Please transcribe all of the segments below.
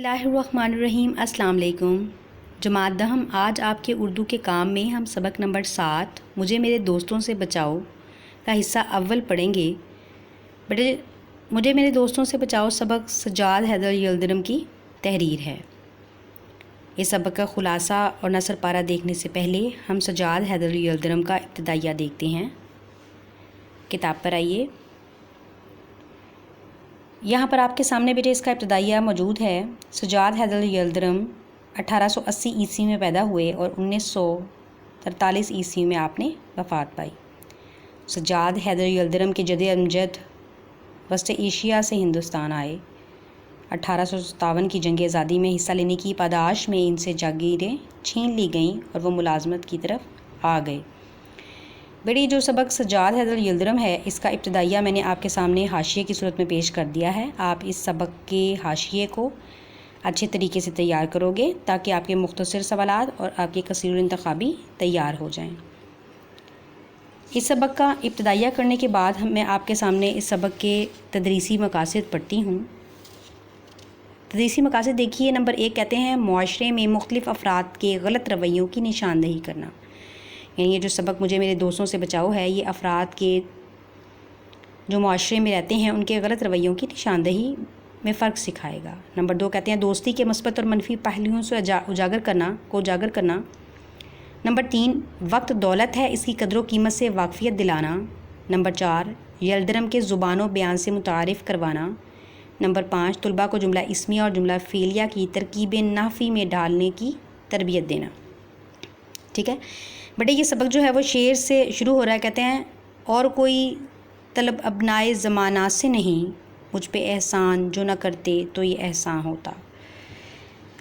اللہ الرحمن الرحیم۔ السلام علیکم جماعت دہم، آج آپ کے اردو کے کام میں ہم سبق نمبر 7 مجھے میرے دوستوں سے بچاؤ کا حصہ اول پڑھیں گے۔ مجھے میرے دوستوں سے بچاؤ سبق سجاد حیدر یلدرم کی تحریر ہے۔ اس سبق کا خلاصہ اور نثر پارہ دیکھنے سے پہلے ہم سجاد حیدر یلدرم کا ابتدائیہ دیکھتے ہیں۔ کتاب پر آئیے، یہاں پر آپ کے سامنے بیٹے اس کا ابتدائیہ موجود ہے۔ سجاد حیدر یلدرم 1880 عیسوی میں پیدا ہوئے اور 1943 عیسوی میں آپ نے وفات پائی۔ سجاد حیدر یلدرم کے جد امجد وسط ایشیا سے ہندوستان آئے۔ 1857 کی جنگ آزادی میں حصہ لینے کی پاداش میں ان سے جاگیریں چھین لی گئیں اور وہ ملازمت کی طرف آ گئے۔ بیٹی جو سبق سجاد حیدر یلدرم ہے، اس کا ابتدائیہ میں نے آپ کے سامنے حاشیے کی صورت میں پیش کر دیا ہے۔ آپ اس سبق کے حاشیے کو اچھے طریقے سے تیار کرو گے تاکہ آپ کے مختصر سوالات اور آپ کے قصیر انتخابی تیار ہو جائیں۔ اس سبق کا ابتدائیہ کرنے کے بعد میں آپ کے سامنے اس سبق کے تدریسی مقاصد پڑھتی ہوں۔ تدریسی مقاصد دیکھیے، نمبر 1 کہتے ہیں معاشرے میں مختلف افراد کے غلط رویوں کی نشاندہی کرنا۔ یعنی یہ جو سبق مجھے میرے دوستوں سے بچاؤ ہے، یہ افراد کے جو معاشرے میں رہتے ہیں ان کے غلط رویوں کی نشاندہی میں فرق سکھائے گا۔ نمبر 2 کہتے ہیں دوستی کے مثبت اور منفی پہلوؤں سے اجاگر کرنا۔ نمبر 3 وقت دولت ہے، اس کی قدر و قیمت سے واقفیت دلانا۔ نمبر 4 یلدرم کے زبان و بیان سے متعارف کروانا۔ نمبر 5 طلباء کو جملہ اسمیہ اور جملہ فعلیہ کی ترکیبیں نحوی میں ڈالنے کی تربیت دینا۔ ٹھیک ہے بیٹے، یہ سبق جو ہے وہ شعر سے شروع ہو رہا ہے۔ کہتے ہیں اور کوئی طلب ابنائے زمانہ سے نہیں، مجھ پہ احسان جو نہ کرتے تو یہ احسان ہوتا۔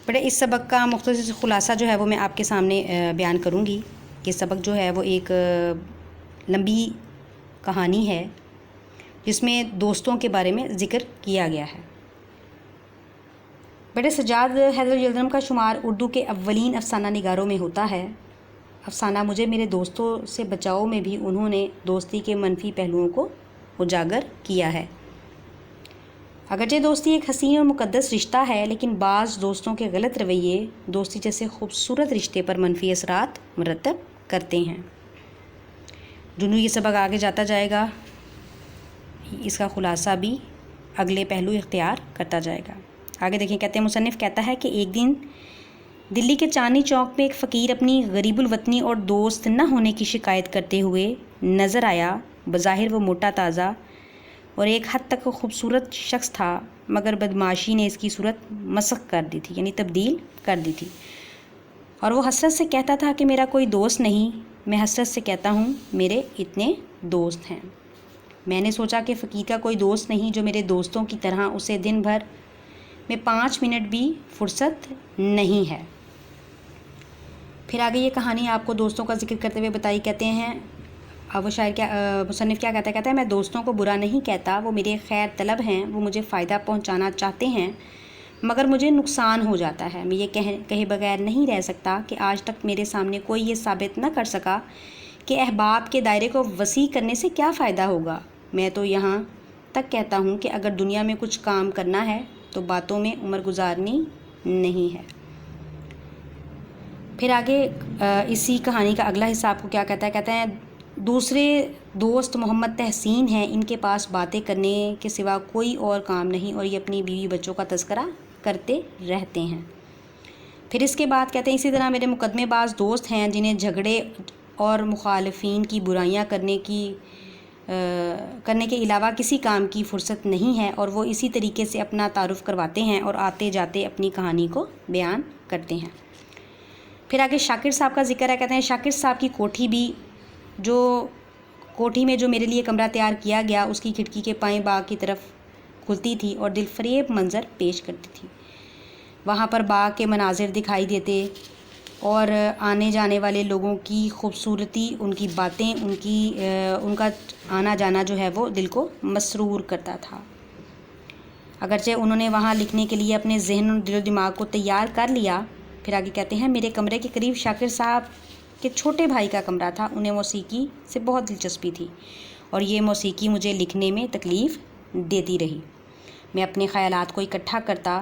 بیٹے اس سبق کا مختصر خلاصہ جو ہے وہ میں آپ کے سامنے بیان کروں گی۔ یہ سبق جو ہے وہ ایک لمبی کہانی ہے جس میں دوستوں کے بارے میں ذکر کیا گیا ہے۔ بیٹے سجاد حیدر یلدرم کا شمار اردو کے اولین افسانہ نگاروں میں ہوتا ہے۔ افسانہ مجھے میرے دوستوں سے بچاؤ میں بھی انہوں نے دوستی کے منفی پہلوؤں کو اجاگر کیا ہے۔ اگرچہ دوستی ایک حسین اور مقدس رشتہ ہے، لیکن بعض دوستوں کے غلط رویے دوستی جیسے خوبصورت رشتے پر منفی اثرات مرتب کرتے ہیں۔ جنوں یہ سبق آگے جاتا جائے گا، اس کا خلاصہ بھی اگلے پہلو اختیار کرتا جائے گا۔ آگے دیکھیں، کہتے ہیں مصنف کہتا ہے کہ ایک دن دلی کے چاندنی چوک میں ایک فقیر اپنی غریب الوطنی اور دوست نہ ہونے کی شکایت کرتے ہوئے نظر آیا۔ بظاہر وہ موٹا تازہ اور ایک حد تک خوبصورت شخص تھا، مگر بدمعاشی نے اس کی صورت مسخ کر دی تھی، یعنی تبدیل کر دی تھی، اور وہ حسرت سے کہتا تھا کہ میرا کوئی دوست نہیں۔ میں حسرت سے کہتا ہوں میرے اتنے دوست ہیں۔ میں نے سوچا کہ فقیر کا کوئی دوست نہیں جو میرے دوستوں کی طرح اسے دن بھر میں 5 منٹ بھی فرصت نہیں ہے۔ پھر آگے یہ کہانی آپ کو دوستوں کا ذکر کرتے ہوئے بتائی۔ کہتے ہیں اب وہ مصنف کیا کہتا ہے میں دوستوں کو برا نہیں کہتا، وہ میرے خیر طلب ہیں، وہ مجھے فائدہ پہنچانا چاہتے ہیں، مگر مجھے نقصان ہو جاتا ہے۔ میں یہ کہے بغیر نہیں رہ سکتا کہ آج تک میرے سامنے کوئی یہ ثابت نہ کر سکا کہ احباب کے دائرے کو وسیع کرنے سے کیا فائدہ ہوگا۔ میں تو یہاں تک کہتا ہوں کہ اگر دنیا میں کچھ کام کرنا ہے تو باتوں میں عمر گزارنی نہیں ہے۔ پھر آگے اسی کہانی کا اگلا حصہ آپ کو کیا کہتا ہے۔ کہتے ہیں دوسرے دوست محمد تحسین ہیں، ان کے پاس باتیں کرنے کے سوا کوئی اور کام نہیں اور یہ اپنی بیوی بچوں کا تذکرہ کرتے رہتے ہیں۔ پھر اس کے بعد کہتے ہیں اسی طرح میرے مقدمے باز دوست ہیں جنہیں جھگڑے اور مخالفین کی برائیاں کرنے کے علاوہ کسی کام کی فرصت نہیں ہے، اور وہ اسی طریقے سے اپنا تعارف کرواتے ہیں اور آتے جاتے اپنی کہانی کو بیان کرتے ہیں۔ پھر آگے شاکر صاحب کا ذکر ہے۔ کہتے ہیں شاکر صاحب کی کوٹھی میں جو میرے لیے کمرہ تیار کیا گیا، اس کی کھڑکی کے پائیں باغ کی طرف کھلتی تھی اور دل فریب منظر پیش کرتی تھی۔ وہاں پر باغ کے مناظر دکھائی دیتے اور آنے جانے والے لوگوں کی خوبصورتی، ان کی باتیں، ان کا آنا جانا جو ہے وہ دل کو مسرور کرتا تھا۔ اگرچہ انہوں نے وہاں لکھنے کے لیے اپنے ذہن اور دل و دماغ کو تیار کر لیا۔ پھر آگے کہتے ہیں میرے کمرے کے قریب شاکر صاحب کے چھوٹے بھائی کا کمرہ تھا۔ انہیں موسیقی سے بہت دلچسپی تھی اور یہ موسیقی مجھے لکھنے میں تکلیف دیتی رہی۔ میں اپنے خیالات کو اکٹھا کرتا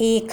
1